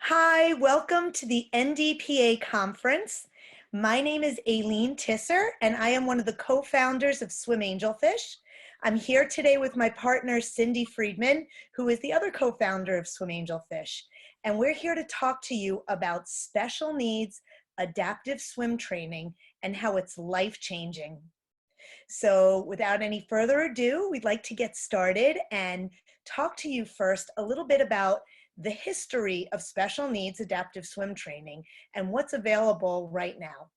Hi, welcome to the NDPA conference. My name is Ailene Tisser, and I am one of the co-founders of Swim Angelfish. I'm here today with my partner, Cindy Friedman, who is the other co-founder of Swim Angelfish. And we're here to talk to you about special needs, adaptive swim training, and how it's life-changing. So without any further ado, we'd like to get started and talk to you first a little bit about the history of special needs adaptive swim training and what's available right now.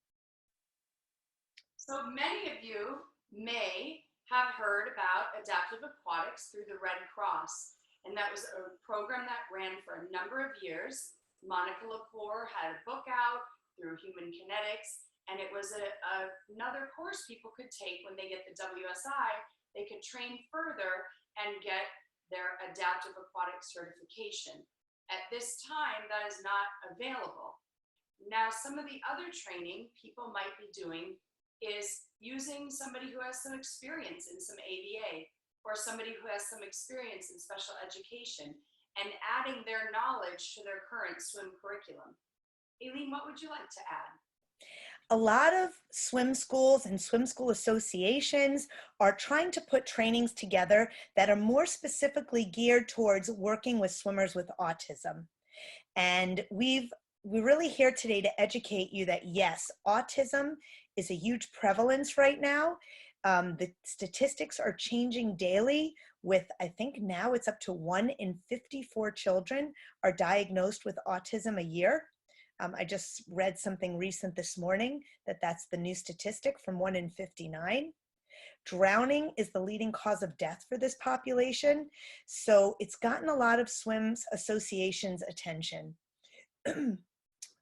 So many of you may have heard about Adaptive Aquatics through the Red Cross, and that was a program that ran for a number of years. Monica Lepore had a book out through Human Kinetics, and it was another course people could take when they get the WSI. They could train further and get their Adaptive Aquatic certification. At this time, that is not available. Now, some of the other training people might be doing is using somebody who has some experience in some ABA or somebody who has some experience in special education and adding their knowledge to their current swim curriculum. Ailene, what would you like to add? A lot of swim schools and swim school associations are trying to put trainings together that are more specifically geared towards working with swimmers with autism. And we're really here today to educate you that yes, autism is a huge prevalence right now. The statistics are changing daily with, I think now it's up to 1 in 54 children are diagnosed with autism a year. I just read something recent this morning that's the new statistic from 1 in 59. Drowning is the leading cause of death for this population, so it's gotten a lot of swims associations' attention. The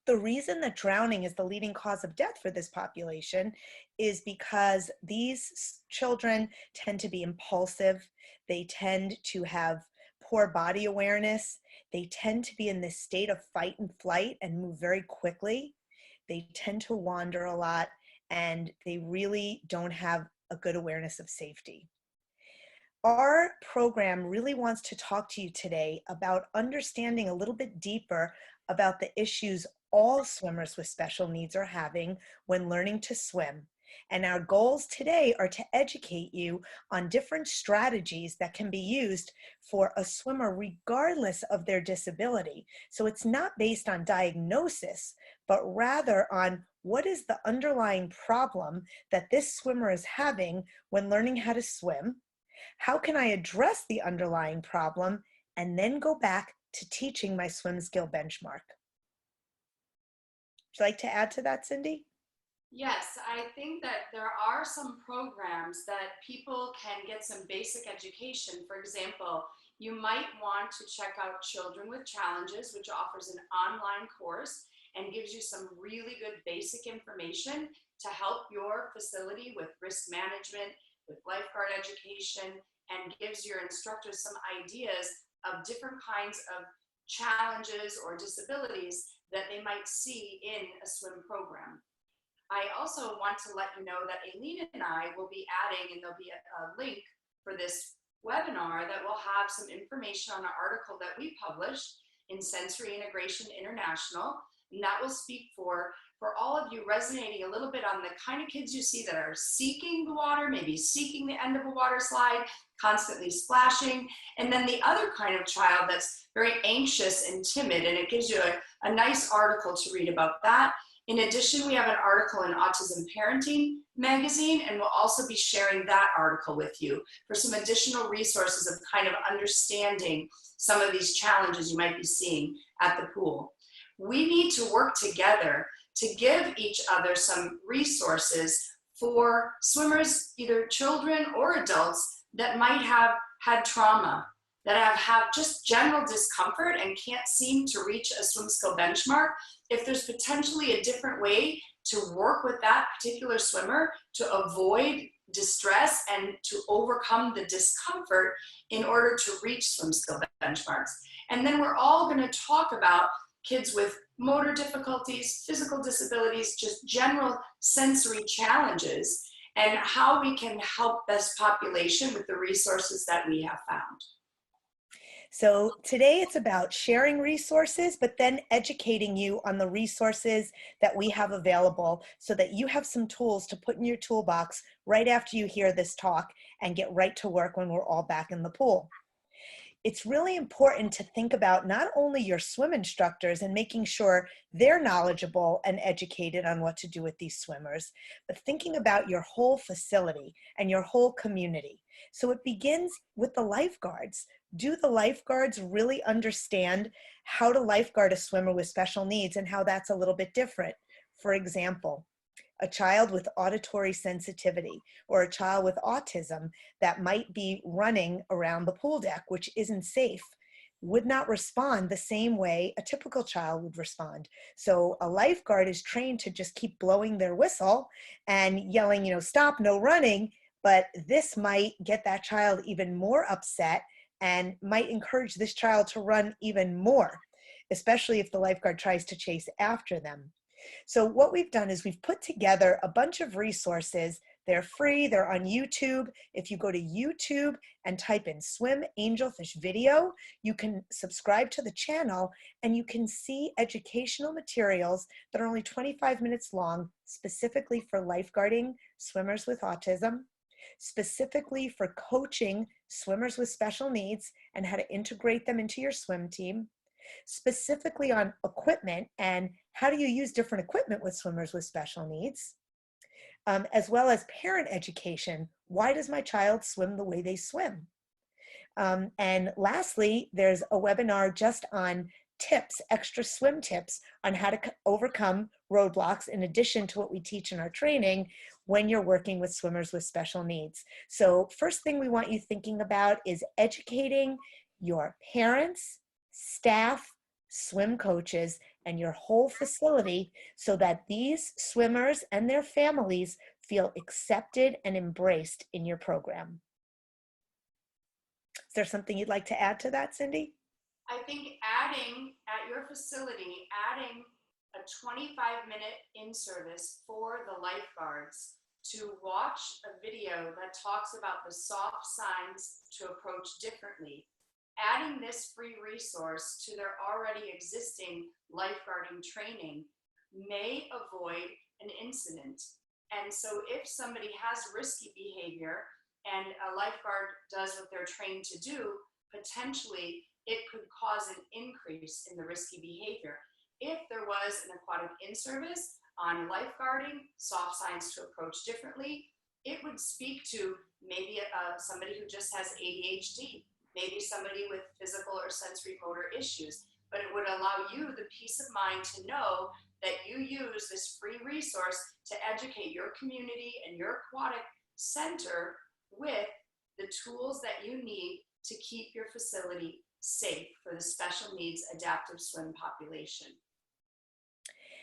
reason that drowning is the leading cause of death for this population is because these children tend to be impulsive, they tend to have poor body awareness, they tend to be in this state of fight and flight and move very quickly, they tend to wander a lot, and they really don't have a good awareness of safety. Our program really wants to talk to you today about understanding a little bit deeper about the issues all swimmers with special needs are having when learning to swim. And our goals today are to educate you on different strategies that can be used for a swimmer regardless of their disability. So it's not based on diagnosis, but rather on what is the underlying problem that this swimmer is having when learning how to swim. How can I address the underlying problem and then go back to teaching my swim skill benchmark? Would you like to add to that, Cindy? Yes, I think that there are some programs that people can get some basic education. For example, you might want to check out Children with Challenges, which offers an online course and gives you some really good basic information to help your facility with risk management, with lifeguard education, and gives your instructors some ideas of different kinds of challenges or disabilities that they might see in a swim program. I also want to let you know that Ailene and I will be adding, and there'll be a link for this webinar that will have some information on an article that we published in Sensory Integration International, and that will speak for all of you resonating a little bit on the kind of kids you see that are seeking the water, maybe seeking the end of a water slide, constantly splashing, and then the other kind of child that's very anxious and timid, and it gives you a nice article to read about that. In addition, we have an article in Autism Parenting magazine, and we'll also be sharing that article with you for some additional resources of kind of understanding some of these challenges you might be seeing at the pool. We need to work together to give each other some resources for swimmers, either children or adults, that might have had trauma, that have just general discomfort and can't seem to reach a swim skill benchmark. If there's potentially a different way to work with that particular swimmer to avoid distress and to overcome the discomfort in order to reach swim skill benchmarks. And then we're all going to talk about kids with motor difficulties, physical disabilities, just general sensory challenges, and how we can help this population with the resources that we have found. So today it's about sharing resources, but then educating you on the resources that we have available so that you have some tools to put in your toolbox right after you hear this talk and get right to work when we're all back in the pool. It's really important to think about not only your swim instructors and making sure they're knowledgeable and educated on what to do with these swimmers, but thinking about your whole facility and your whole community. So it begins with the lifeguards. Do the lifeguards really understand how to lifeguard a swimmer with special needs and how that's a little bit different? For example, a child with auditory sensitivity or a child with autism that might be running around the pool deck, which isn't safe, would not respond the same way a typical child would respond. So a lifeguard is trained to just keep blowing their whistle and yelling, stop, no running. But this might get that child even more upset and might encourage this child to run even more, especially if the lifeguard tries to chase after them. So what we've done is we've put together a bunch of resources. They're free, they're on YouTube. If you go to YouTube and type in Swim Angelfish video, you can subscribe to the channel and you can see educational materials that are only 25 minutes long, specifically for lifeguarding swimmers with autism, specifically for coaching swimmers with special needs and how to integrate them into your swim team, specifically on equipment and how do you use different equipment with swimmers with special needs, as well as parent education. Why does my child swim the way they swim? And lastly, there's a webinar just on tips, extra swim tips on how to overcome roadblocks in addition to what we teach in our training when you're working with swimmers with special needs. So first thing we want you thinking about is educating your parents, staff, swim coaches, and your whole facility so that these swimmers and their families feel accepted and embraced in your program. Is there something you'd like to add to that, Cindy? I think adding at your facility, adding a 25-minute in-service for the lifeguards to watch a video that talks about the soft signs to approach differently, adding this free resource to their already existing lifeguarding training may avoid an incident. And so if somebody has risky behavior and a lifeguard does what they're trained to do, potentially it could cause an increase in the risky behavior. If there was an aquatic in-service on lifeguarding, soft signs to approach differently, it would speak to maybe somebody who just has ADHD, maybe somebody with physical or sensory motor issues, but it would allow you the peace of mind to know that you use this free resource to educate your community and your aquatic center with the tools that you need to keep your facility safe for the special needs adaptive swim population.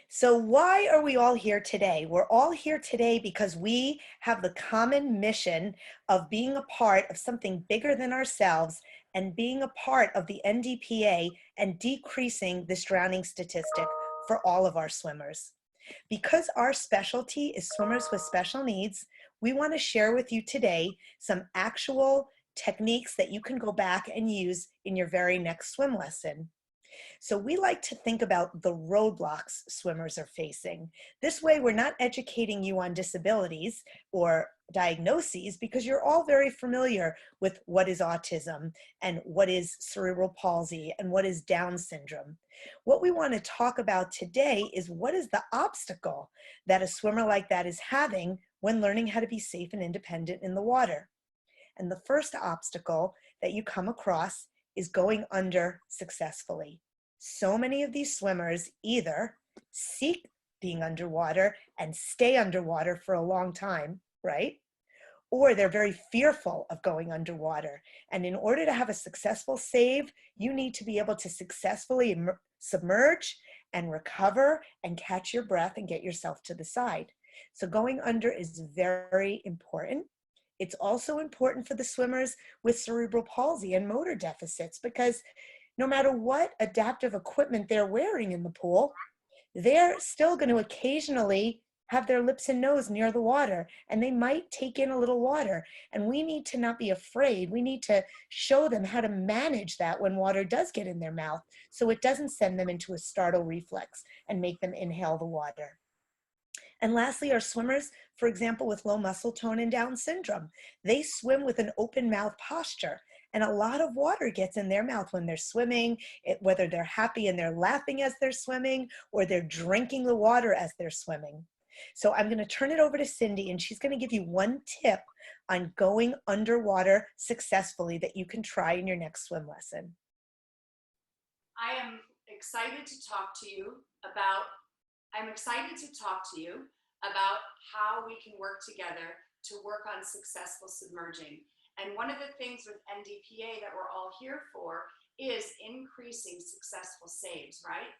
So why are we all here today? We're all here today because we have the common mission of being a part of something bigger than ourselves and being a part of the NDPA and decreasing this drowning statistic for all of our swimmers. Because our specialty is swimmers with special needs, we want to share with you today some actual techniques that you can go back and use in your very next swim lesson. So we like to think about the roadblocks swimmers are facing. This way, we're not educating you on disabilities or diagnoses because you're all very familiar with what is autism and what is cerebral palsy and what is Down syndrome. What we want to talk about today is what is the obstacle that a swimmer like that is having when learning how to be safe and independent in the water. And the first obstacle that you come across is going under successfully. So many of these swimmers either seek being underwater and stay underwater for a long time, right? Or they're very fearful of going underwater. And in order to have a successful save, you need to be able to successfully submerge and recover and catch your breath and get yourself to the side. So going under is very important. It's also important for the swimmers with cerebral palsy and motor deficits because no matter what adaptive equipment they're wearing in the pool, they're still going to occasionally have their lips and nose near the water, and they might take in a little water. And we need to not be afraid. We need to show them how to manage that when water does get in their mouth, so it doesn't send them into a startle reflex and make them inhale the water. And lastly, our swimmers, for example, with low muscle tone and Down syndrome, they swim with an open mouth posture. And a lot of water gets in their mouth when they're swimming, whether they're happy and they're laughing as they're swimming, or they're drinking the water as they're swimming. So I'm going to turn it over to Cindy, and she's going to give you one tip on going underwater successfully that you can try in your next swim lesson. I am excited to talk to you about I'm excited to talk to you about how we can work together to work on successful submerging. And one of the things with NDPA that we're all here for is increasing successful saves, right?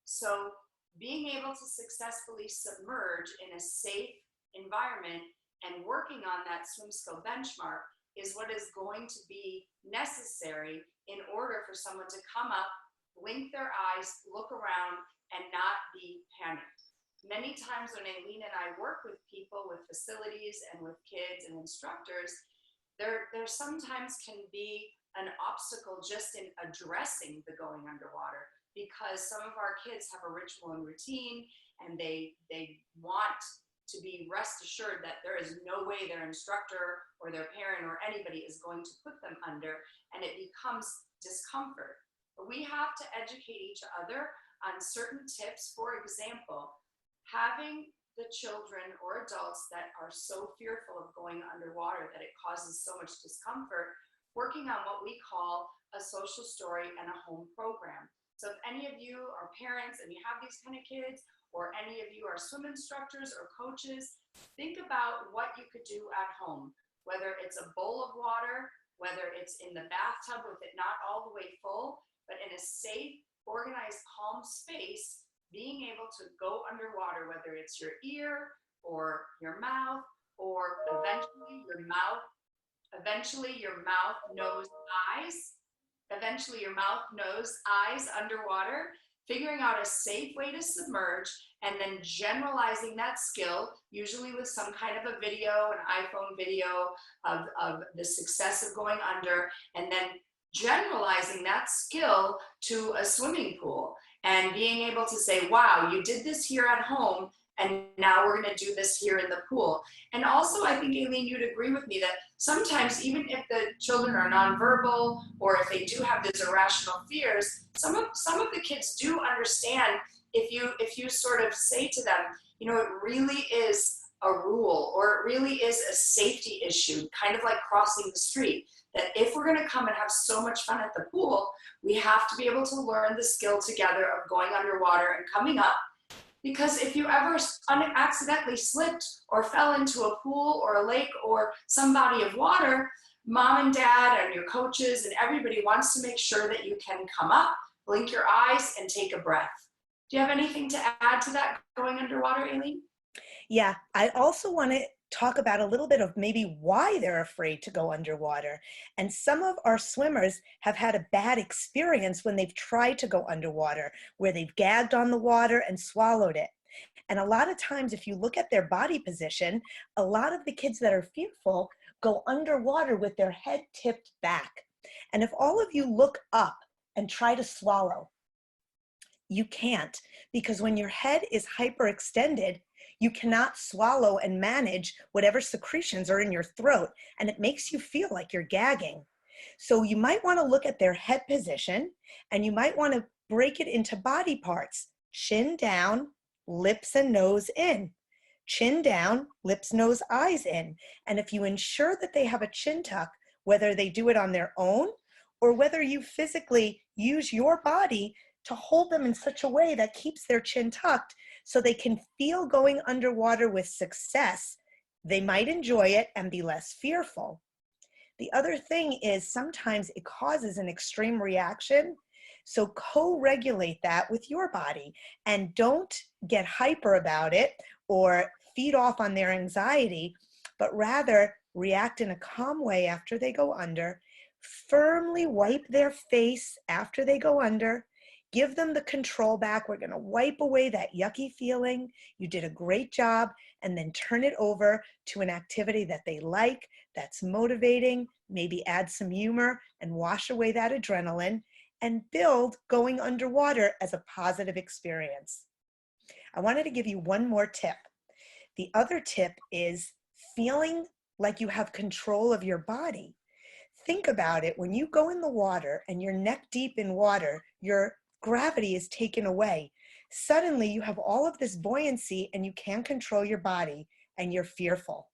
So being able to successfully submerge in a safe environment and working on that swim skill benchmark is what is going to be necessary in order for someone to come up, blink their eyes, look around, and not be panicked. Many times when Ailene and I work with people, with facilities and with kids and instructors, there sometimes can be an obstacle just in addressing the going underwater, because some of our kids have a ritual and routine, and they want to be rest assured that there is no way their instructor or their parent or anybody is going to put them under, and it becomes discomfort. But we have to educate each other on certain tips. For example, having the children or adults that are so fearful of going underwater that it causes so much discomfort, working on what we call a social story and a home program. So if any of you are parents and you have these kind of kids, or any of you are swim instructors or coaches, think about what you could do at home, whether it's a bowl of water, whether it's in the bathtub with it not all the way full, but in a safe, organized, calm space, being able to go underwater, whether it's your ear or your mouth, or eventually your mouth, nose, eyes underwater, figuring out a safe way to submerge, and then generalizing that skill, usually with some kind of a video, an iPhone video of the success of going under, and then generalizing that skill to a swimming pool and being able to say, wow, you did this here at home, and now we're going to do this here in the pool. And also, I think, Ailene, you'd agree with me that sometimes, even if the children are nonverbal, or if they do have these irrational fears, some of the kids do understand if you sort of say to them, you know, it really is a rule, or it really is a safety issue, kind of like crossing the street, that if we're going to come and have so much fun at the pool, we have to be able to learn the skill together of going underwater and coming up. Because if you ever accidentally slipped or fell into a pool or a lake or some body of water, mom and dad and your coaches and everybody wants to make sure that you can come up, blink your eyes, and take a breath. Do you have anything to add to that going underwater, Ailene? Yeah, I also want to talk about a little bit of maybe why they're afraid to go underwater. And some of our swimmers have had a bad experience when they've tried to go underwater, where they've gagged on the water and swallowed it. And a lot of times, if you look at their body position, a lot of the kids that are fearful go underwater with their head tipped back. And if all of you look up and try to swallow, you can't, because when your head is hyperextended, you cannot swallow and manage whatever secretions are in your throat, and it makes you feel like you're gagging. So you might want to look at their head position, and you might want to break it into body parts. Chin down, lips and nose in. Chin down, lips, nose, eyes in. And if you ensure that they have a chin tuck, whether they do it on their own or whether you physically use your body to hold them in such a way that keeps their chin tucked so they can feel going underwater with success, they might enjoy it and be less fearful. The other thing is sometimes it causes an extreme reaction. So co-regulate that with your body and don't get hyper about it or feed off on their anxiety, but rather react in a calm way after they go under. Firmly wipe their face after they go under. Give them the control back. We're going to wipe away that yucky feeling. You did a great job. And then turn it over to an activity that they like, that's motivating, maybe add some humor and wash away that adrenaline, and build going underwater as a positive experience. I wanted to give you one more tip. The other tip is feeling like you have control of your body. Think about it. When you go in the water and you're neck deep in water, your gravity is taken away. Suddenly you have all of this buoyancy and you can't control your body and you're fearful.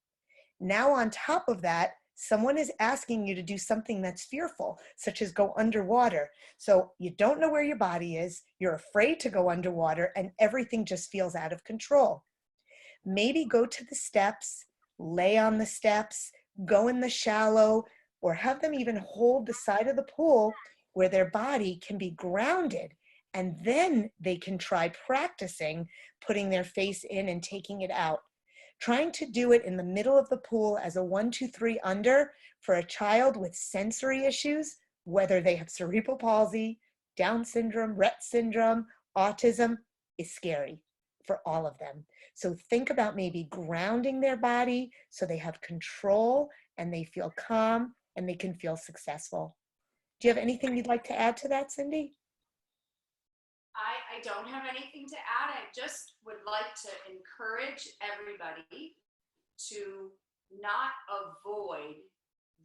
Now on top of that, someone is asking you to do something that's fearful, such as go underwater. So you don't know where your body is, you're afraid to go underwater, and everything just feels out of control. Maybe go to the steps, lay on the steps, go in the shallow, or have them even hold the side of the pool where their body can be grounded, and then they can try practicing putting their face in and taking it out. Trying to do it in the middle of the pool as a 1, 2, 3 under for a child with sensory issues, whether they have cerebral palsy, Down syndrome, Rett syndrome, autism, is scary for all of them. So think about maybe grounding their body so they have control and they feel calm and they can feel successful. Do you have anything you'd like to add to that, Cindy? I don't have anything to add. I just would like to encourage everybody to not avoid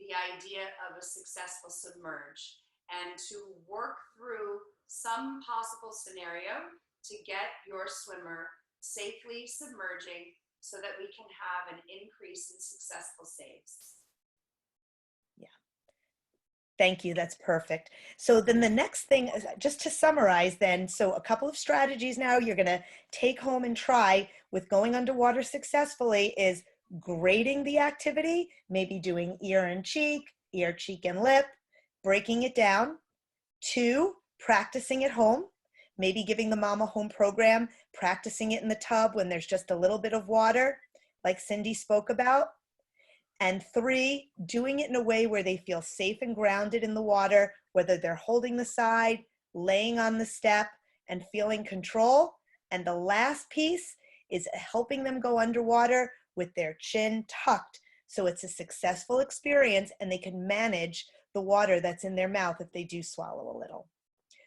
the idea of a successful submerge and to work through some possible scenario to get your swimmer safely submerging so that we can have an increase in successful saves. Thank you. That's perfect. So then the next thing, just to summarize then, so a couple of strategies now you're going to take home and try with going underwater successfully is grading the activity, maybe doing ear and cheek, ear, cheek, and lip, breaking it down. 2, practicing at home, maybe giving the mom a home program, practicing it in the tub when there's just a little bit of water, like Cindy spoke about. And 3, doing it in a way where they feel safe and grounded in the water, whether they're holding the side, laying on the step, and feeling control. And the last piece is helping them go underwater with their chin tucked, so it's a successful experience and they can manage the water that's in their mouth if they do swallow a little.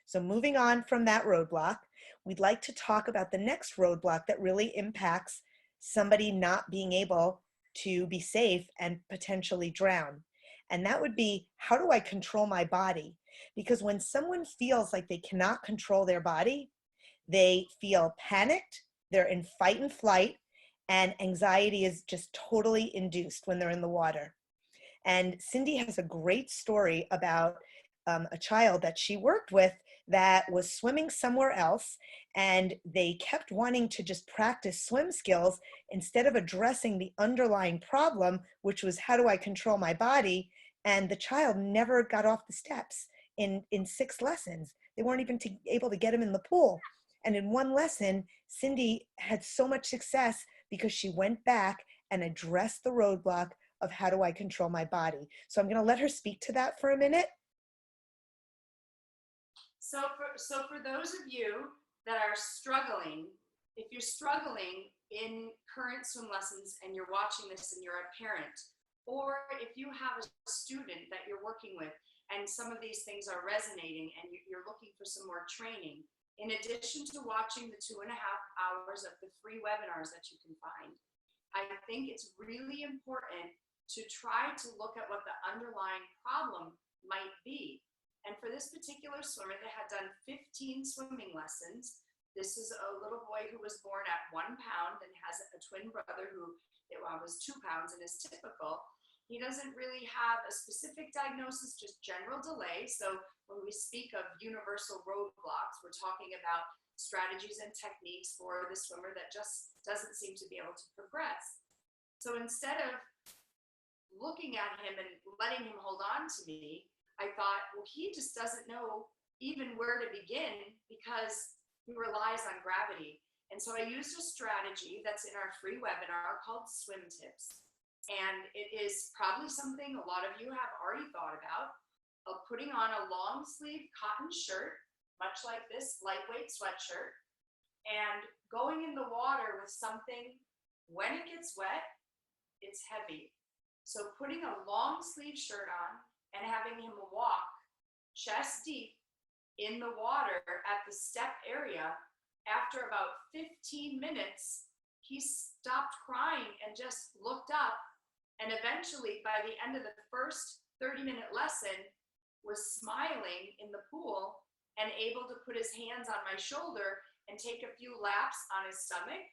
So moving on from that roadblock, we'd like to talk about the next roadblock that really impacts somebody not being able to be safe and potentially drown. And that would be, how do I control my body? Because when someone feels like they cannot control their body, they feel panicked, they're in fight and flight, and anxiety is just totally induced when they're in the water. And Cindy has a great story about a child that she worked with that was swimming somewhere else, and they kept wanting to just practice swim skills instead of addressing the underlying problem, which was, how do I control my body? And the child never got off the steps in 6 lessons. They weren't even able to get him in the pool. And in 1 lesson, Cindy had so much success because she went back and addressed the roadblock of, how do I control my body? So I'm going to let her speak to that for a minute. So for those of you that are struggling, if you're struggling in current swim lessons and you're watching this and you're a parent, or if you have a student that you're working with and some of these things are resonating and you're looking for some more training, in addition to watching the 2.5 hours of the free webinars that you can find, I think it's really important to try to look at what the underlying problem might be. And for this particular swimmer that had done 15 swimming lessons, this is a little boy who was born at 1 pound and has a twin brother who was 2 pounds and is typical. He doesn't really have a specific diagnosis, just general delay. So when we speak of universal roadblocks, we're talking about strategies and techniques for the swimmer that just doesn't seem to be able to progress. So instead of looking at him and letting him hold on to me, I thought, well, he just doesn't know even where to begin because he relies on gravity. And so I used a strategy that's in our free webinar called Swim Tips. And it is probably something a lot of you have already thought about, of putting on a long sleeve cotton shirt much like this lightweight sweatshirt, and going in the water with something, when it gets wet, it's heavy. So putting a long sleeve shirt on and having him walk chest deep in the water at the step area, after about 15 minutes, he stopped crying and just looked up. And eventually, by the end of the first 30-minute lesson, was smiling in the pool and able to put his hands on my shoulder and take a few laps on his stomach,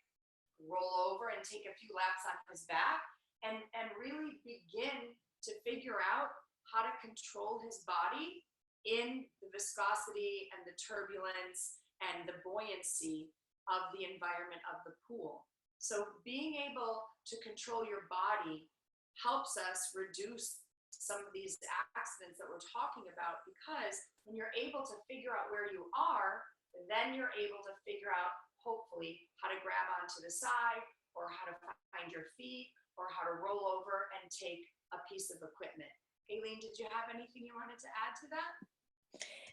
roll over and take a few laps on his back, and really begin to figure out how to control his body in the viscosity and the turbulence and the buoyancy of the environment of the pool. So being able to control your body helps us reduce some of these accidents that we're talking about, because when you're able to figure out where you are, then you're able to figure out, hopefully, how to grab onto the side, or how to find your feet, or how to roll over and take a piece of equipment. Ailene, did you have anything you wanted to add to that?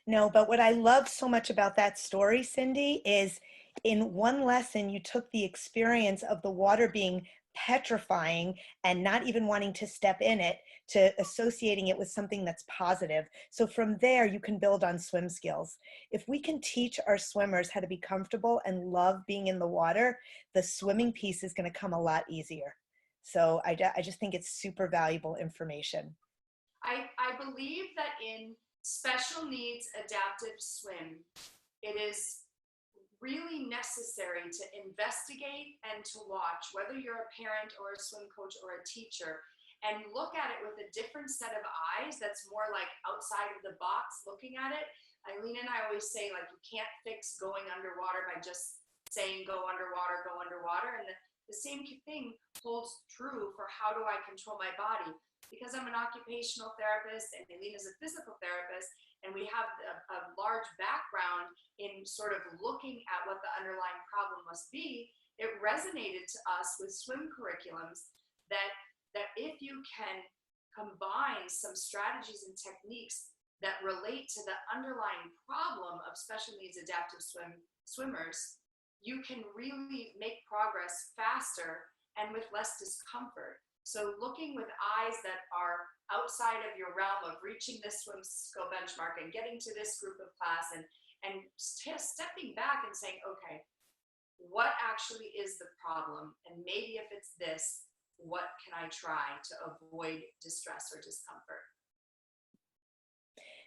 No, but what I love so much about that story, Cindy, is in one lesson, you took the experience of the water being petrifying and not even wanting to step in it, to associating it with something that's positive. So from there, you can build on swim skills. If we can teach our swimmers how to be comfortable and love being in the water, the swimming piece is going to come a lot easier. So I just think it's super valuable information. I believe that in special needs adaptive swim, it is really necessary to investigate and to watch, whether you're a parent or a swim coach or a teacher, and look at it with a different set of eyes that's more like outside of the box looking at it. Ailene and I always say, like, you can't fix going underwater by just saying go underwater, go underwater. And the same thing holds true for how do I control my body. Because I'm an occupational therapist and Ailene is a physical therapist, and we have a large background in sort of looking at what the underlying problem must be, it resonated to us with swim curriculums that if you can combine some strategies and techniques that relate to the underlying problem of special needs adaptive swimmers, you can really make progress faster and with less discomfort. So looking with eyes that are outside of your realm of reaching this swim skill benchmark and getting to this group of class, and stepping back and saying, okay, what actually is the problem? And maybe if it's this, what can I try to avoid distress or discomfort?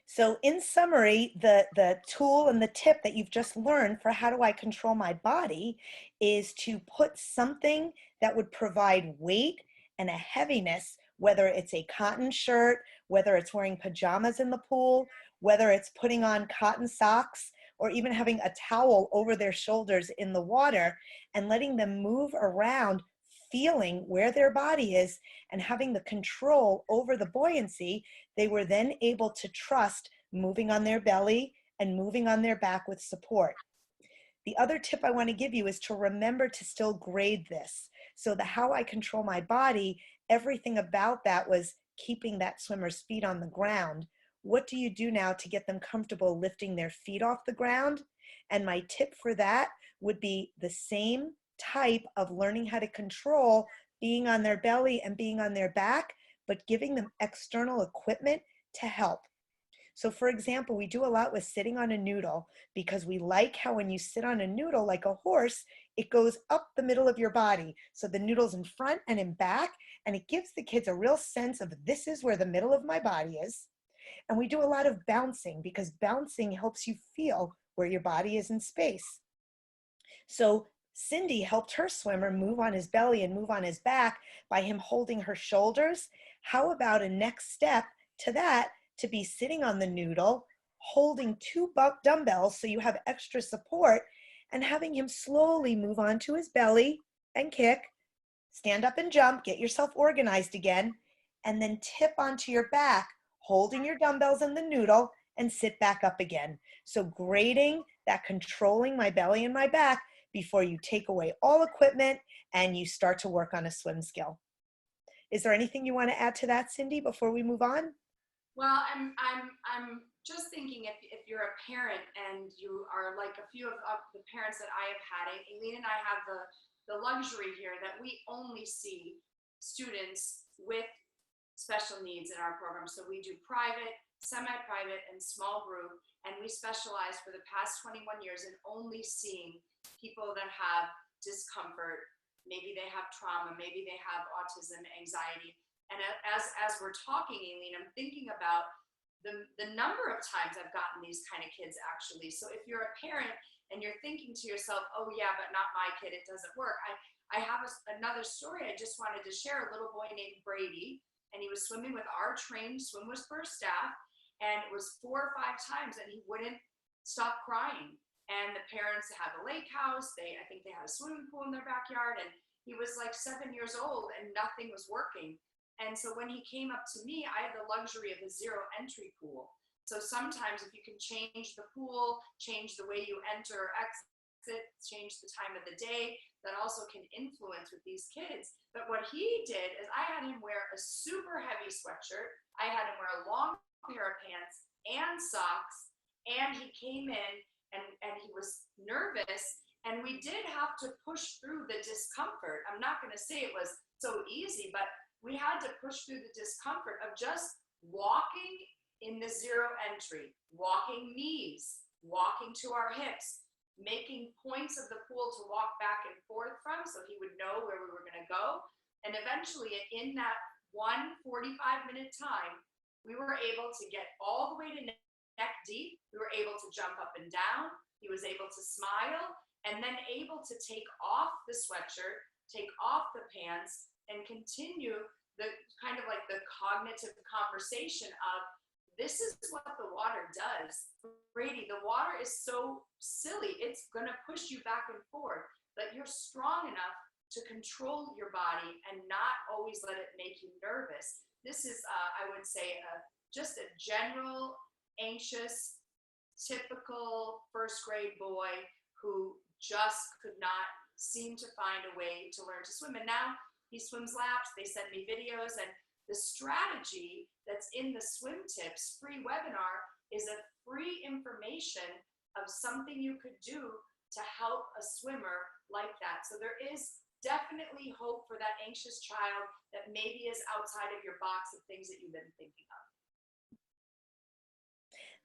So in summary, the tool and the tip that you've just learned for how do I control my body is to put something that would provide weight and a heaviness, whether it's a cotton shirt, whether it's wearing pajamas in the pool, whether it's putting on cotton socks, or even having a towel over their shoulders in the water and letting them move around, feeling where their body is and having the control over the buoyancy. They were then able to trust moving on their belly and moving on their back with support. The other tip I want to give you is to remember to still grade this. So the how I control my body, everything about that was keeping that swimmer's feet on the ground. What do you do now to get them comfortable lifting their feet off the ground? And my tip for that would be the same type of learning how to control being on their belly and being on their back, but giving them external equipment to help. So for example, we do a lot with sitting on a noodle, because we like how when you sit on a noodle like a horse, it goes up the middle of your body. So the noodle's in front and in back, and it gives the kids a real sense of this is where the middle of my body is. And we do a lot of bouncing, because bouncing helps you feel where your body is in space. So Cindy helped her swimmer move on his belly and move on his back by him holding her shoulders. How about a next step to that, to be sitting on the noodle, holding two dumbbells so you have extra support, and having him slowly move onto his belly and kick, stand up and jump, get yourself organized again, and then tip onto your back, holding your dumbbells and the noodle, and sit back up again. So grading that, controlling my belly and my back before you take away all equipment and you start to work on a swim skill. Is there anything you want to add to that, Cindy, before we move on? Well, I'm just thinking if you're a parent and you are like a few of the parents that I have had, Ailene and I have the luxury here that we only see students with special needs in our program. So we do private, semi-private, and small group, and we specialize for the past 21 years in only seeing people that have discomfort. Maybe they have trauma, maybe they have autism, anxiety. And as we're talking, Ailene, I'm thinking about the number of times I've gotten these kind of kids actually. So if you're a parent and you're thinking to yourself, oh yeah, but not my kid, it doesn't work. I have another story I just wanted to share. A little boy named Brady, and he was swimming with our trained swim whisperer staff, and it was 4 or 5 times, and he wouldn't stop crying. And the parents had a lake house. I think they had a swimming pool in their backyard, and he was like 7 years old, and nothing was working. And so when he came up to me, I had the luxury of a zero entry pool. So sometimes if you can change the pool, change the way you enter or exit, change the time of the day, that also can influence with these kids. But what he did is I had him wear a super heavy sweatshirt. I had him wear a long pair of pants and socks. And he came in and he was nervous. And we did have to push through the discomfort. I'm not going to say it was so easy, but we had to push through the discomfort of just walking in the zero entry, walking knees, walking to our hips, making points of the pool to walk back and forth from so he would know where we were going to go. And eventually, in that 45-minute time, we were able to get all the way to neck deep. We were able to jump up and down. He was able to smile and then able to take off the sweatshirt, take off the pants, and continue the kind of like the cognitive conversation of this is what the water does. Brady, the water is so silly. It's going to push you back and forth, but you're strong enough to control your body and not always let it make you nervous. This is, I would say, just a general, anxious, typical first grade boy who just could not seem to find a way to learn to swim. And now he swims laps. They send me videos, and the strategy that's in the Swim Tips free webinar is a free information of something you could do to help a swimmer like that. So there is definitely hope for that anxious child that maybe is outside of your box of things that you've been thinking of.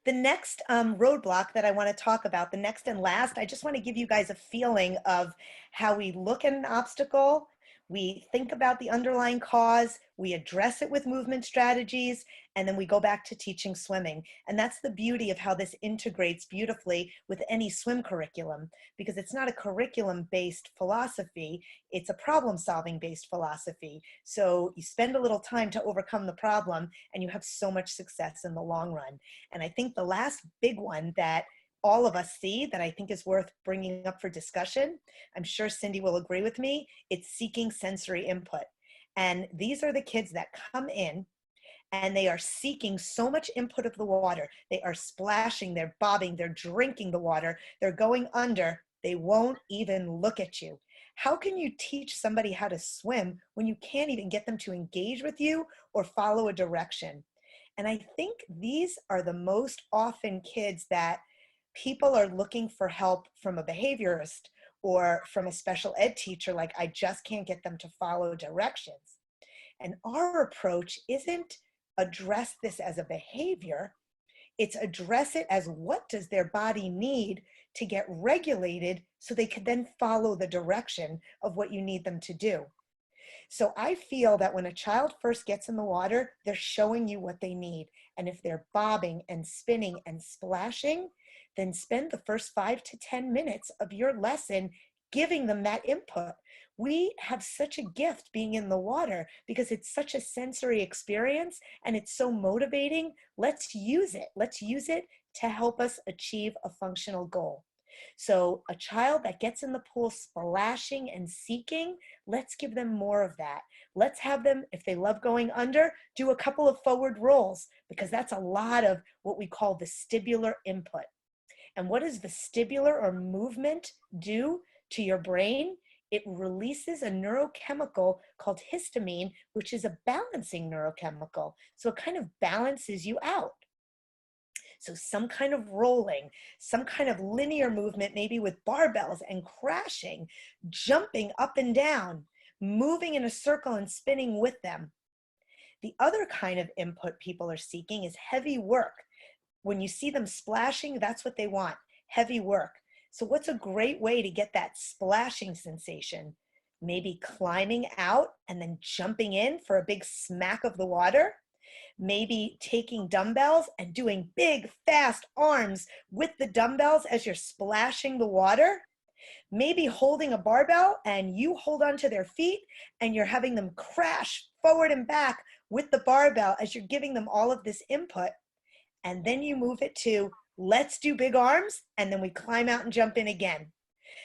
The next roadblock that I want to talk about, the next and last, I just want to give you guys a feeling of how we look at an obstacle, we think about the underlying cause, we address it with movement strategies, and then we go back to teaching swimming. And that's the beauty of how this integrates beautifully with any swim curriculum, because it's not a curriculum-based philosophy, it's a problem-solving based philosophy. So you spend a little time to overcome the problem, and you have so much success in the long run. And I think the last big one that all of us see that I think is worth bringing up for discussion, I'm sure Cindy will agree with me, it's seeking sensory input. And these are the kids that come in and they are seeking so much input of the water. They are splashing, they're bobbing, they're drinking the water, they're going under, they won't even look at you. How can you teach somebody how to swim when you can't even get them to engage with you or follow a direction? And I think these are the most often kids that people are looking for help from a behaviorist or from a special ed teacher, like I just can't get them to follow directions. And our approach isn't address this as a behavior, it's address it as what does their body need to get regulated so they can then follow the direction of what you need them to do. So I feel that when a child first gets in the water, they're showing you what they need. And if they're bobbing and spinning and splashing, then spend the first 5 to 10 minutes of your lesson giving them that input. We have such a gift being in the water because it's such a sensory experience and it's so motivating. Let's use it. Let's use it to help us achieve a functional goal. So a child that gets in the pool splashing and seeking, let's give them more of that. Let's have them, if they love going under, do a couple of forward rolls, because that's a lot of what we call vestibular input. And what does vestibular or movement do to your brain? It releases a neurochemical called histamine, which is a balancing neurochemical. So it kind of balances you out. So some kind of rolling, some kind of linear movement, maybe with barbells and crashing, jumping up and down, moving in a circle and spinning with them. The other kind of input people are seeking is heavy work. When you see them splashing, that's what they want, heavy work. So what's a great way to get that splashing sensation? Maybe climbing out and then jumping in for a big smack of the water. Maybe taking dumbbells and doing big, fast arms with the dumbbells as you're splashing the water. Maybe holding a barbell and you hold onto their feet and you're having them crash forward and back with the barbell as you're giving them all of this input. And then you move it to, let's do big arms, and then we climb out and jump in again.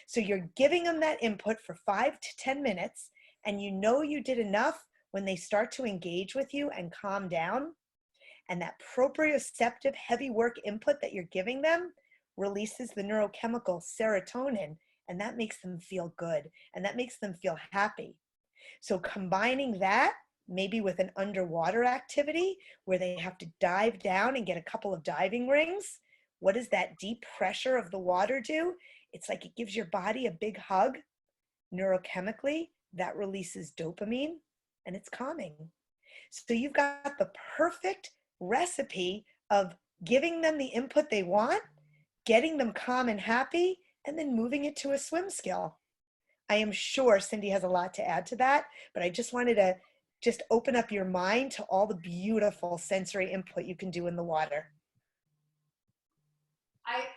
So you're giving them that input for 5 to 10 minutes, and you know you did enough when they start to engage with you and calm down. And that proprioceptive heavy work input that you're giving them releases the neurochemical serotonin, and that makes them feel good, and that makes them feel happy. So combining that maybe with an underwater activity where they have to dive down and get a couple of diving rings. What does that deep pressure of the water do? It's like it gives your body a big hug. Neurochemically, that releases dopamine and it's calming. So you've got the perfect recipe of giving them the input they want, getting them calm and happy, and then moving it to a swim skill. I am sure Cindy has a lot to add to that, but I just wanted to just open up your mind to all the beautiful sensory input you can do in the water.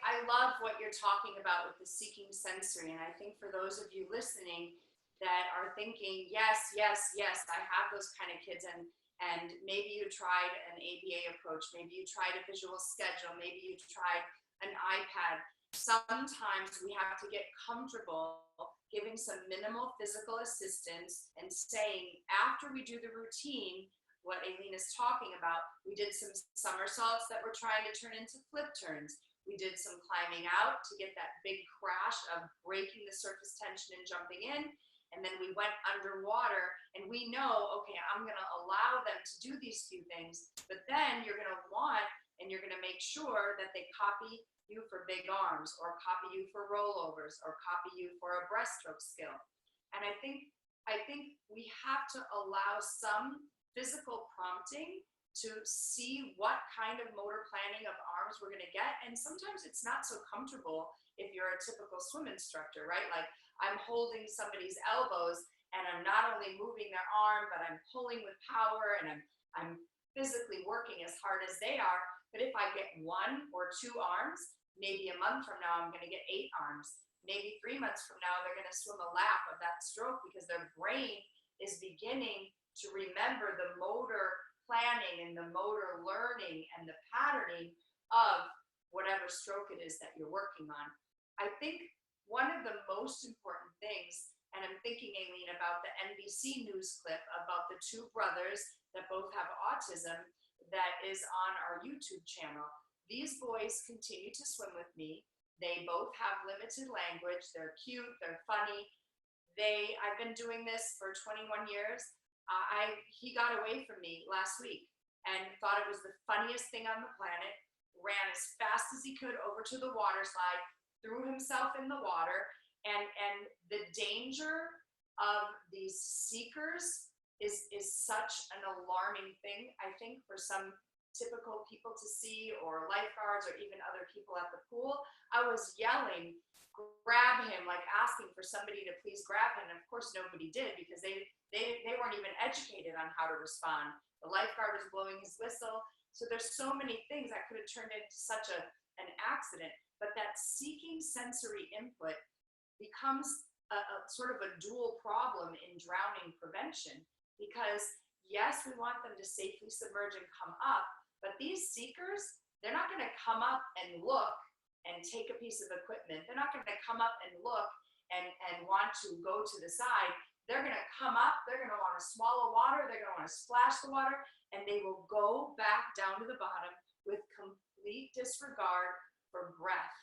I love what you're talking about with the seeking sensory. And I think for those of you listening that are thinking, yes, yes, yes, I have those kind of kids, and maybe you tried an ABA approach, maybe you tried a visual schedule, maybe you tried an iPad. Sometimes we have to get comfortable giving some minimal physical assistance and saying, after we do the routine, what Ailene is talking about, we did some somersaults that we're trying to turn into flip turns. We did some climbing out to get that big crash of breaking the surface tension and jumping in. And then we went underwater and we know, okay, I'm going to allow them to do these few things, but then you're going to want and you're going to make sure that they copy you for big arms or copy you for rollovers or copy you for a breaststroke skill. And I think we have to allow some physical prompting to see what kind of motor planning of arms we're going to get. And sometimes it's not so comfortable if you're a typical swim instructor, right? Like I'm holding somebody's elbows and I'm not only moving their arm, but I'm pulling with power and I'm physically working as hard as they are. But if I get 1 or 2 arms, maybe a month from now, I'm going to get 8 arms. Maybe 3 months from now, they're going to swim a lap of that stroke because their brain is beginning to remember the motor planning and the motor learning and the patterning of whatever stroke it is that you're working on. I think one of the most important things, and I'm thinking, Ailene, about the NBC news clip about the 2 brothers that both have autism that is on our YouTube channel. These boys continue to swim with me. They both have limited language. They're cute, they're funny. I've been doing this for 21 years. He got away from me last week and thought it was the funniest thing on the planet, ran as fast as he could over to the water slide, threw himself in the water, and the danger of these seekers is such an alarming thing, I think, for some typical people to see, or lifeguards, or even other people at the pool. I was yelling, grab him, like asking for somebody to please grab him. And of course, nobody did because they weren't even educated on how to respond. The lifeguard was blowing his whistle. So there's so many things that could have turned into such an accident. But that seeking sensory input becomes a sort of a dual problem in drowning prevention, because yes, we want them to safely submerge and come up, but these seekers, they're not going to come up and look and take a piece of equipment. They're not going to come up and look and want to go to the side. They're going to come up, they're going to want to swallow water, they're going to want to splash the water, and they will go back down to the bottom with complete disregard for breath.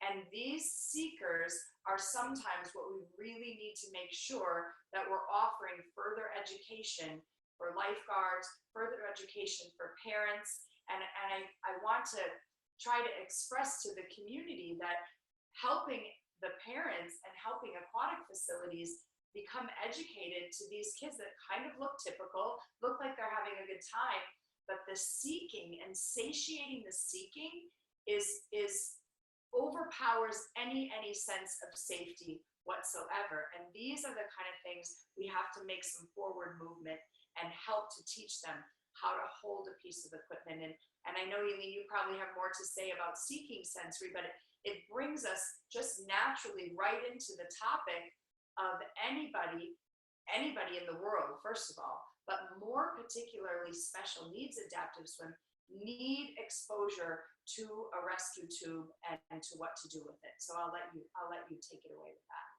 And these seekers are sometimes what we really need to make sure that we're offering further education for lifeguards, further education for parents. And I want to try to express to the community that helping the parents and helping aquatic facilities become educated to these kids that kind of look typical, look like they're having a good time, but the seeking and satiating the seeking is overpowers any sense of safety whatsoever. And these are the kind of things we have to make some forward movement and help to teach them how to hold a piece of equipment. And I know, Ailene, you probably have more to say about seeking sensory, but it brings us just naturally right into the topic of anybody in the world, first of all, but more particularly special needs adaptive swim need exposure to a rescue tube and to what to do with it. So I'll let you take it away with that.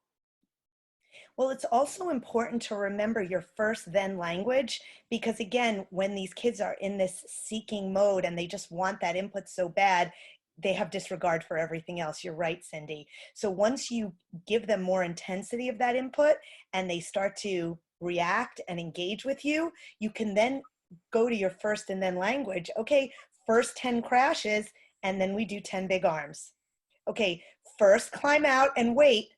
Well, it's also important to remember your first then language, because again, when these kids are in this seeking mode and they just want that input so bad, they have disregard for everything else. You're right, Cindy. So once you give them more intensity of that input and they start to react and engage with you, you can then go to your first and then language. Okay, first 10 crashes, and then we do 10 big arms. Okay, first climb out and wait,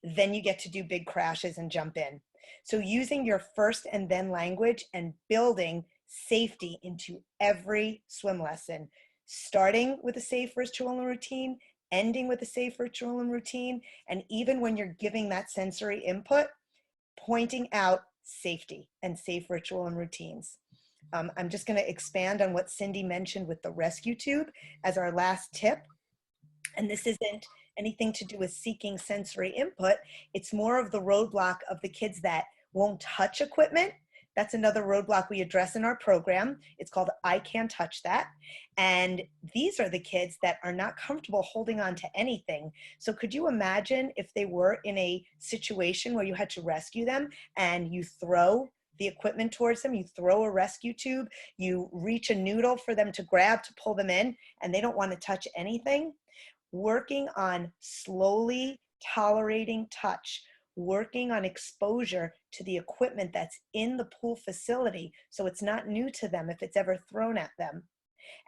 then you get to do big crashes and jump in. So using your first and then language and building safety into every swim lesson, starting with a safe ritual and routine, ending with a safe ritual and routine, and even when you're giving that sensory input, pointing out safety and safe ritual and routines. I'm just going to expand on what Cindy mentioned with the rescue tube as our last tip. And this isn't anything to do with seeking sensory input. It's more of the roadblock of the kids that won't touch equipment. That's another roadblock we address in our program. It's called I Can't Touch That. And these are the kids that are not comfortable holding on to anything. So could you imagine if they were in a situation where you had to rescue them and you throw the equipment towards them, you throw a rescue tube, you reach a noodle for them to grab to pull them in, and they don't want to touch anything? Working on slowly tolerating touch, working on exposure to the equipment that's in the pool facility so it's not new to them if it's ever thrown at them,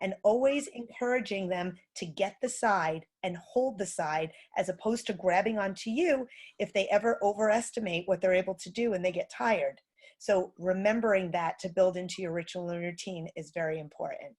and always encouraging them to get the side and hold the side as opposed to grabbing onto you if they ever overestimate what they're able to do and they get tired. So remembering that to build into your ritual and routine is very important.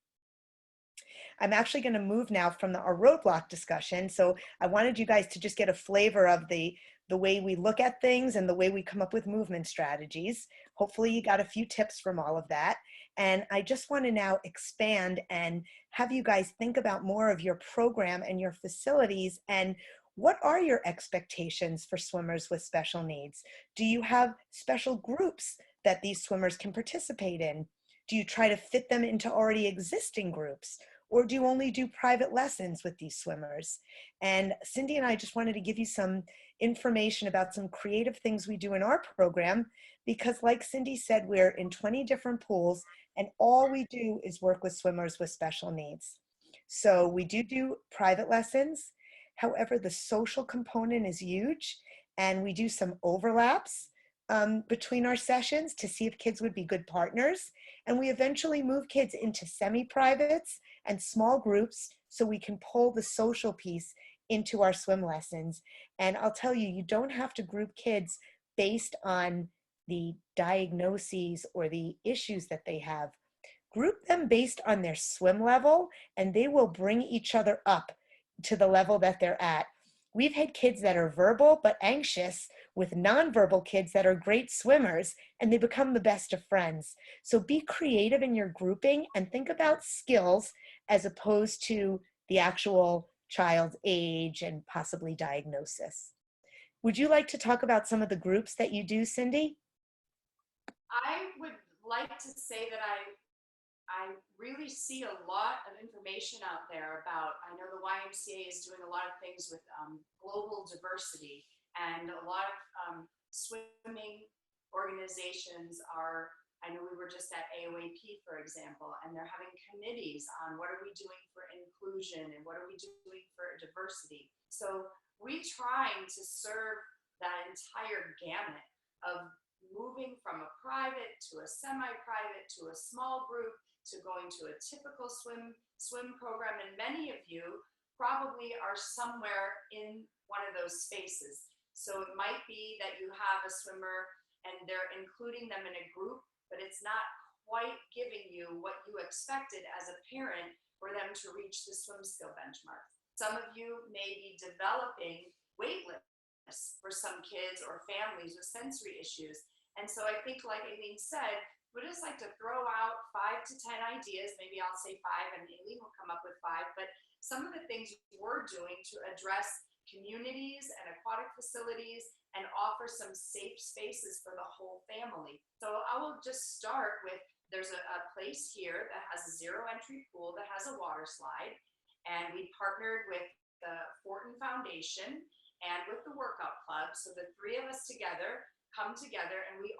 I'm actually going to move now from our roadblock discussion. So I wanted you guys to just get a flavor of the way we look at things and the way we come up with movement strategies. Hopefully you got a few tips from all of that. And I just want to now expand and have you guys think about more of your program and your facilities, and what are your expectations for swimmers with special needs? Do you have special groups that these swimmers can participate in? Do you try to fit them into already existing groups? Or do you only do private lessons with these swimmers? And Cindy and I just wanted to give you some information about some creative things we do in our program, because like Cindy said, we're in 20 different pools and all we do is work with swimmers with special needs. So we do private lessons. However, the social component is huge, and we do some overlaps between our sessions to see if kids would be good partners. And we eventually move kids into semi-privates and small groups so we can pull the social piece into our swim lessons. And I'll tell you, you don't have to group kids based on the diagnoses or the issues that they have. Group them based on their swim level, and they will bring each other up to the level that they're at. We've had kids that are verbal but anxious with nonverbal kids that are great swimmers, and they become the best of friends. So be creative in your grouping and think about skills as opposed to the actual child's age and possibly diagnosis. Would you like to talk about some of the groups that you do, Cindy? I would like to say that I really see a lot of information out there about, I know the YMCA is doing a lot of things with global diversity, and a lot of swimming organizations are, I know we were just at AOAP, for example, and they're having committees on what are we doing for inclusion and what are we doing for diversity. So we trying to serve that entire gamut of moving from a private to a semi-private to a small group to going to a typical swim swim program, and many of you probably are somewhere in one of those spaces. So it might be that you have a swimmer and they're including them in a group, but it's not quite giving you what you expected as a parent for them to reach the swim skill benchmark. Some of you may be developing wait lists for some kids or families with sensory issues. And so I think, like Ailene said, we just like to throw out 5 to 10 ideas. Maybe I'll say 5 and Ailene will come up with 5, but some of the things we're doing to address communities and aquatic facilities and offer some safe spaces for the whole family. So I will just start with, there's a place here that has a 0 entry pool that has a water slide, and we partnered with the Fortin Foundation and with the workout club. So the 3 of us together come together and we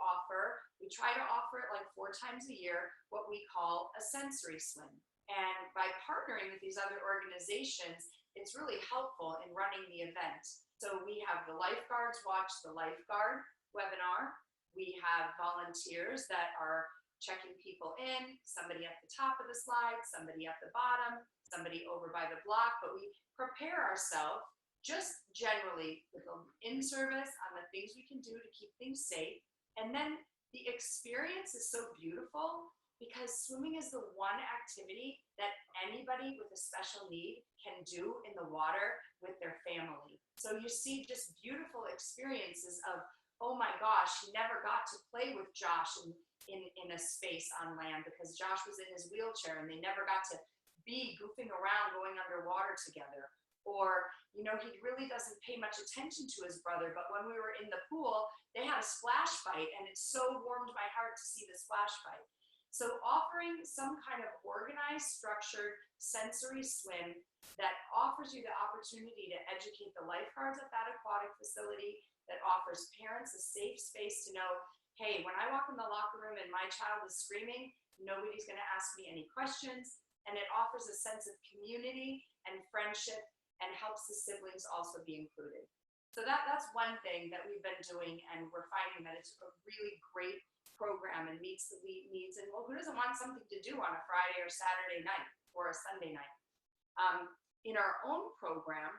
try to offer it like 4 times a year, what we call a sensory swim. And by partnering with these other organizations, it's really helpful in running the event. So we have the lifeguards watch the lifeguard webinar. We have volunteers that are checking people in, somebody at the top of the slide, somebody at the bottom, somebody over by the block, but we prepare ourselves just generally with an in-service on the things we can do to keep things safe. And then the experience is so beautiful because swimming is the one activity that anybody with a special need can do in the water with their family. So you see just beautiful experiences of, oh my gosh, he never got to play with Josh in a space on land because Josh was in his wheelchair and they never got to be goofing around going underwater together. Or, you know, he really doesn't pay much attention to his brother, but when we were in the pool, they had a splash fight and it so warmed my heart to see the splash fight. So offering some kind of organized, structured, sensory swim that offers you the opportunity to educate the lifeguards at that aquatic facility, that offers parents a safe space to know, hey, when I walk in the locker room and my child is screaming, nobody's gonna ask me any questions. And it offers a sense of community and friendship and helps the siblings also be included. So that's one thing that we've been doing, and we're finding that it's a really great program and meets the needs. And well, who doesn't want something to do on a Friday or Saturday night or a Sunday night? In our own program,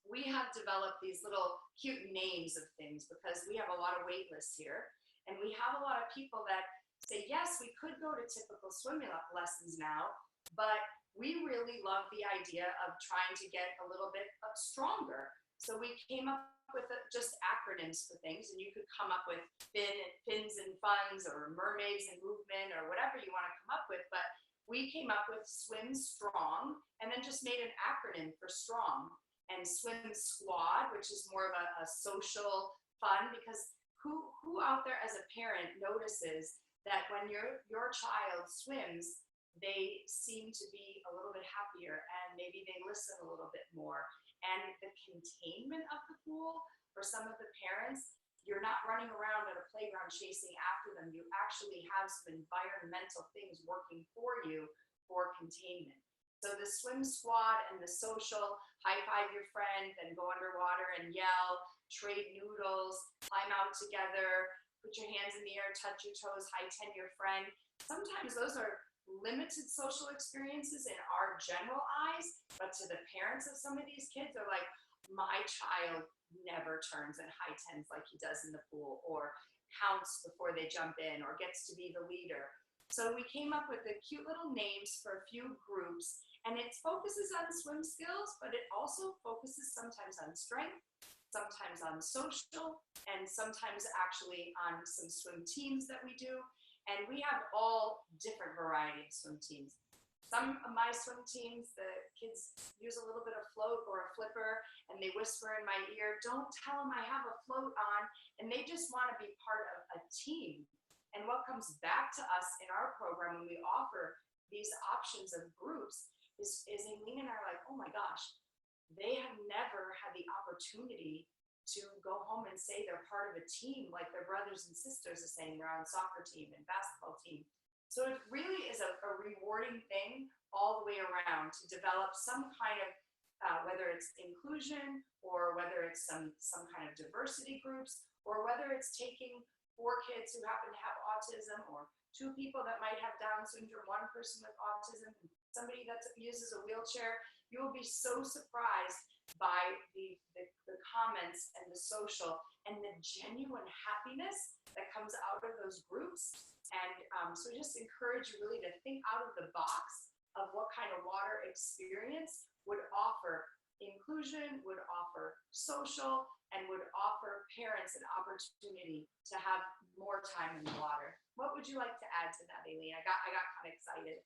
we have developed these little cute names of things because we have a lot of wait lists here. And we have a lot of people that say, yes, we could go to typical swimming lessons now, but we really love the idea of trying to get a little bit stronger. So we came up with just acronyms for things, and you could come up with fins and funs or mermaids and movement or whatever you want to come up with. But we came up with Swim Strong and then just made an acronym for strong, and Swim Squad, which is more of a social fun, because who out there as a parent notices that when your child swims, they seem to be a little bit happier and maybe they listen a little bit more. And the containment of the pool, for some of the parents, you're not running around at a playground chasing after them. You actually have some environmental things working for you for containment. So the swim squad and the social, high five your friend, then go underwater and yell, trade noodles, climb out together, put your hands in the air, touch your toes, high 10 your friend. Sometimes those are limited social experiences in our general eyes, but to the parents of some of these kids, they're like, my child never turns and high tens like he does in the pool, or counts before they jump in, or gets to be the leader. So we came up with the cute little names for a few groups, and it focuses on swim skills, but it also focuses sometimes on strength, sometimes on social, and sometimes actually on some swim teams that we do. And we have all different variety of swim teams. Some of my swim teams, the kids use a little bit of float or a flipper, and they whisper in my ear, don't tell them I have a float on, and they just want to be part of a team. And what comes back to us in our program when we offer these options of groups is Ailene and I are like, oh my gosh, they have never had the opportunity to go home and say they're part of a team like their brothers and sisters are saying they're on a soccer team and basketball team. So it really is a rewarding thing all the way around to develop some kind of, whether it's inclusion or whether it's some kind of diversity groups, or whether it's taking 4 kids who happen to have autism, or 2 people that might have Down syndrome, 1 person with autism, somebody that uses a wheelchair. You will be so surprised by the comments and the social and the genuine happiness that comes out of those groups. And so just encourage you really to think out of the box of what kind of water experience would offer inclusion, would offer social, and would offer parents an opportunity to have more time in the water. What would you like to add to that, Ailene? I got kind of excited.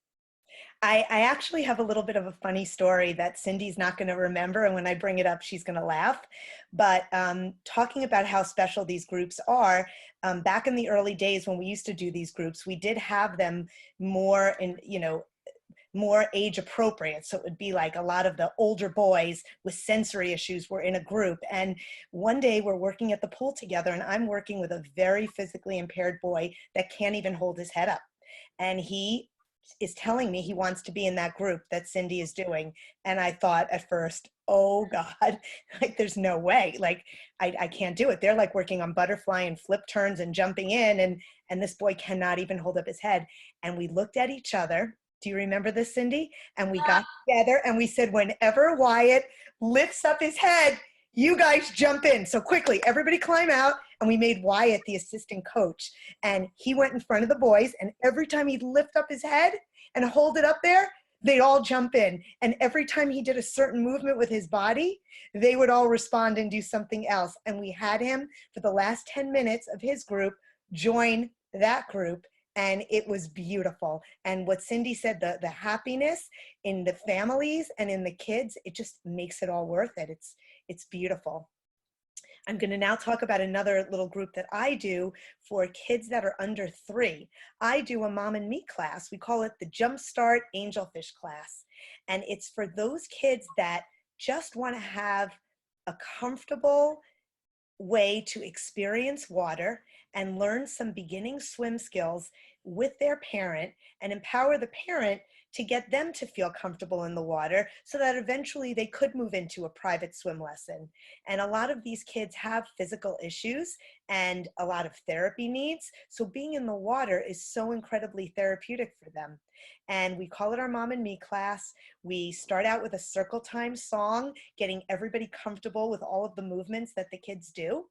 I actually have a little bit of a funny story that Cindy's not going to remember, and when I bring it up, she's going to laugh. But talking about how special these groups are, back in the early days when we used to do these groups, we did have them more in, more age appropriate. So it would be like a lot of the older boys with sensory issues were in a group. And one day we're working at the pool together, and I'm working with a very physically impaired boy that can't even hold his head up. And he is telling me he wants to be in that group that Cindy is doing. And I thought at first, oh God, like there's no way, like I can't do it. They're like working on butterfly and flip turns and jumping in, and this boy cannot even hold up his head. And we looked at each other. Do you remember this, Cindy? And we got together and we said, whenever Wyatt lifts up his head, you guys jump in. So quickly, everybody climb out. And we made Wyatt the assistant coach. And he went in front of the boys. And every time he'd lift up his head and hold it up there, they'd all jump in. And every time he did a certain movement with his body, they would all respond and do something else. And we had him for the last 10 minutes of his group join that group. And it was beautiful. And what Cindy said, the happiness in the families and in the kids, it just makes it all worth it. It's beautiful. I'm going to now talk about another little group that I do for kids that are under 3. I do a Mom and Me class. We call it the Jumpstart Angelfish class. And it's for those kids that just want to have a comfortable way to experience water and learn some beginning swim skills with their parent and empower the parent to get them to feel comfortable in the water so that eventually they could move into a private swim lesson. And a lot of these kids have physical issues and a lot of therapy needs. So being in the water is so incredibly therapeutic for them. And we call it our Mom and Me class. We start out with a circle time song, getting everybody comfortable with all of the movements that the kids do.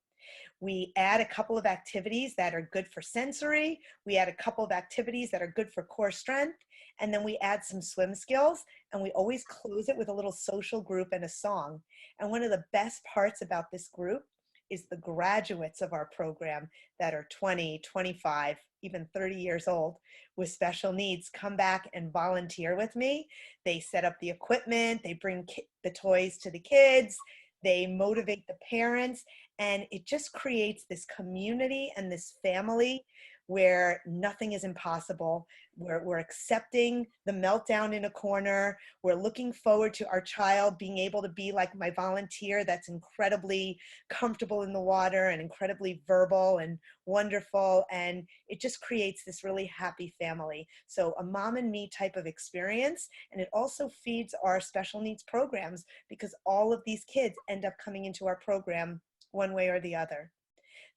We add a couple of activities that are good for sensory. We add a couple of activities that are good for core strength. And then we add some swim skills, and we always close it with a little social group and a song. And one of the best parts about this group is the graduates of our program that are 20, 25, even 30 years old with special needs come back and volunteer with me. They set up the equipment, they bring the toys to the kids, they motivate the parents, and it just creates this community and this family where nothing is impossible. We're accepting the meltdown in a corner. We're looking forward to our child being able to be like my volunteer that's incredibly comfortable in the water and incredibly verbal and wonderful. And it just creates this really happy family. So a Mom and Me type of experience. And it also feeds our special needs programs because all of these kids end up coming into our program one way or the other.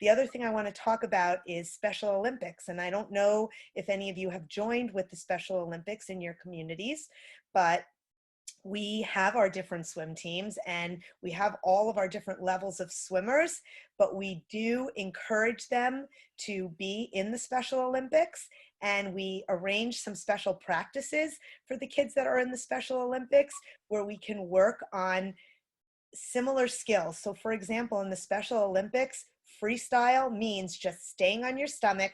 The other thing I want to talk about is Special Olympics. And I don't know if any of you have joined with the Special Olympics in your communities, but we have our different swim teams and we have all of our different levels of swimmers, but we do encourage them to be in the Special Olympics, and we arrange some special practices for the kids that are in the Special Olympics where we can work on similar skills. So for example, in the Special Olympics, freestyle means just staying on your stomach,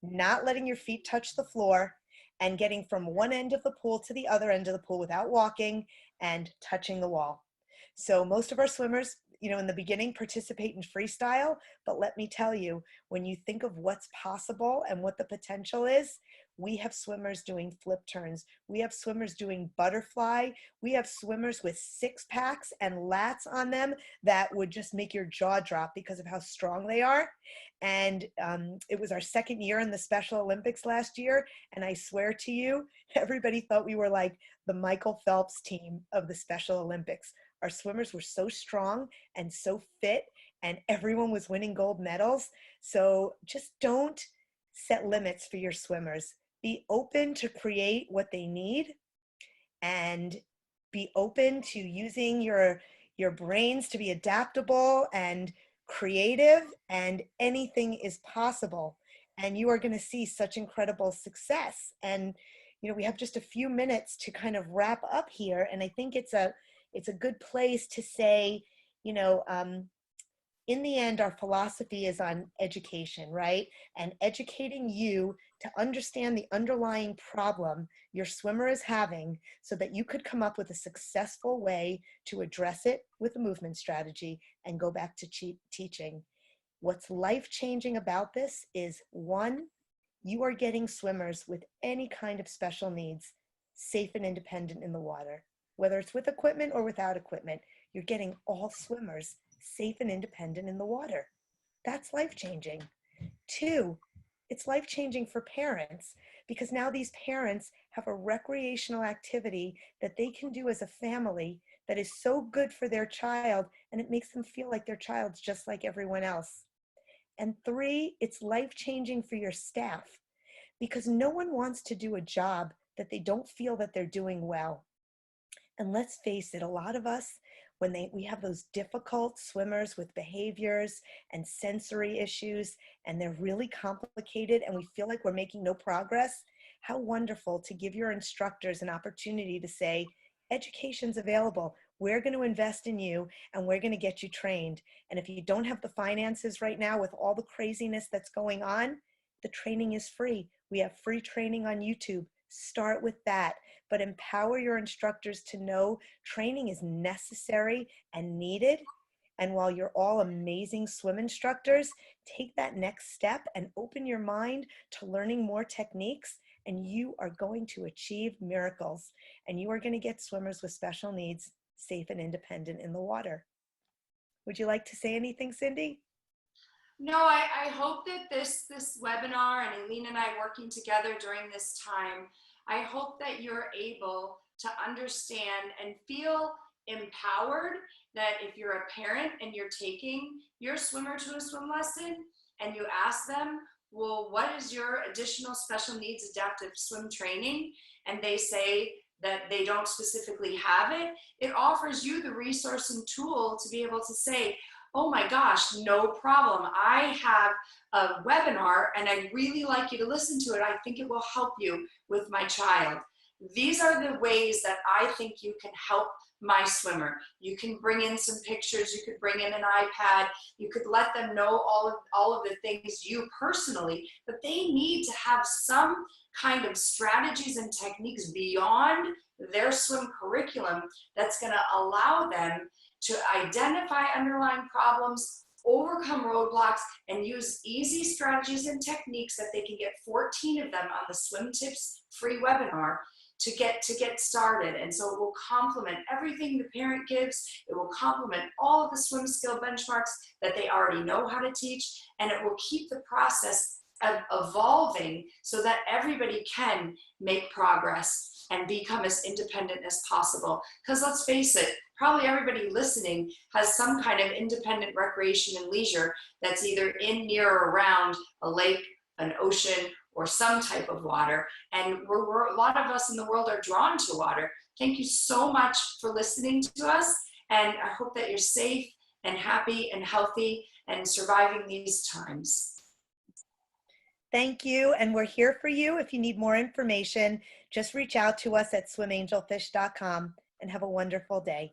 not letting your feet touch the floor, and getting from one end of the pool to the other end of the pool without walking and touching the wall. So most of our swimmers, in the beginning participate in freestyle, but let me tell you, when you think of what's possible and what the potential is, we have swimmers doing flip turns. We have swimmers doing butterfly. We have swimmers with 6-packs and lats on them that would just make your jaw drop because of how strong they are. And it was our second year in the Special Olympics last year. And I swear to you, everybody thought we were like the Michael Phelps team of the Special Olympics. Our swimmers were so strong and so fit, and everyone was winning gold medals. So just don't set limits for your swimmers. Be open to create what they need, and be open to using your brains to be adaptable and creative, and anything is possible, and you are going to see such incredible success. And we have just a few minutes to kind of wrap up here, and I think it's a good place to say, you know um, in the end, our philosophy is on education, right? And educating you to understand the underlying problem your swimmer is having, so that you could come up with a successful way to address it with a movement strategy and go back to teaching. What's life-changing about this is, one, you are getting swimmers with any kind of special needs safe and independent in the water. Whether it's with equipment or without equipment, you're getting all swimmers safe and independent in the water. That's life-changing. Two, it's life-changing for parents, because now these parents have a recreational activity that they can do as a family that is so good for their child, and it makes them feel like their child's just like everyone else. And three, it's life-changing for your staff, because no one wants to do a job that they don't feel that they're doing well. And let's face it, a lot of us, when we have those difficult swimmers with behaviors and sensory issues, and they're really complicated, and we feel like we're making no progress, how wonderful to give your instructors an opportunity to say, education's available. We're going to invest in you, and we're going to get you trained. And if you don't have the finances right now with all the craziness that's going on, the training is free. We have free training on YouTube. Start with that, but empower your instructors to know training is necessary and needed. And while you're all amazing swim instructors, take that next step and open your mind to learning more techniques, and you are going to achieve miracles, and you are going to get swimmers with special needs safe and independent in the water. Would you like to say anything, Cindy? No, I hope that this webinar and Ailene and I working together during this time, I hope that you're able to understand and feel empowered, that if you're a parent and you're taking your swimmer to a swim lesson and you ask them, well, what is your additional special needs adaptive swim training? And they say that they don't specifically have it, it offers you the resource and tool to be able to say, oh my gosh, no problem. I have a webinar and I'd really like you to listen to it. I think it will help you with my child. These are the ways that I think you can help my swimmer. You can bring in some pictures, you could bring in an iPad, you could let them know all of the things you personally, but they need to have some kind of strategies and techniques beyond their swim curriculum that's going to allow them to identify underlying problems, overcome roadblocks, and use easy strategies and techniques that they can get 14 of them on the Swim Tips free webinar to get started. And so it will complement everything the parent gives. It will complement all of the swim skill benchmarks that they already know how to teach, and it will keep the process evolving so that everybody can make progress and become as independent as possible. Because let's face it, probably everybody listening has some kind of independent recreation and leisure that's either in, near, or around a lake, an ocean, or some type of water. And a lot of us in the world are drawn to water. Thank you so much for listening to us. And I hope that you're safe and happy and healthy and surviving these times. Thank you, and we're here for you. If you need more information, just reach out to us at swimangelfish.com, and have a wonderful day.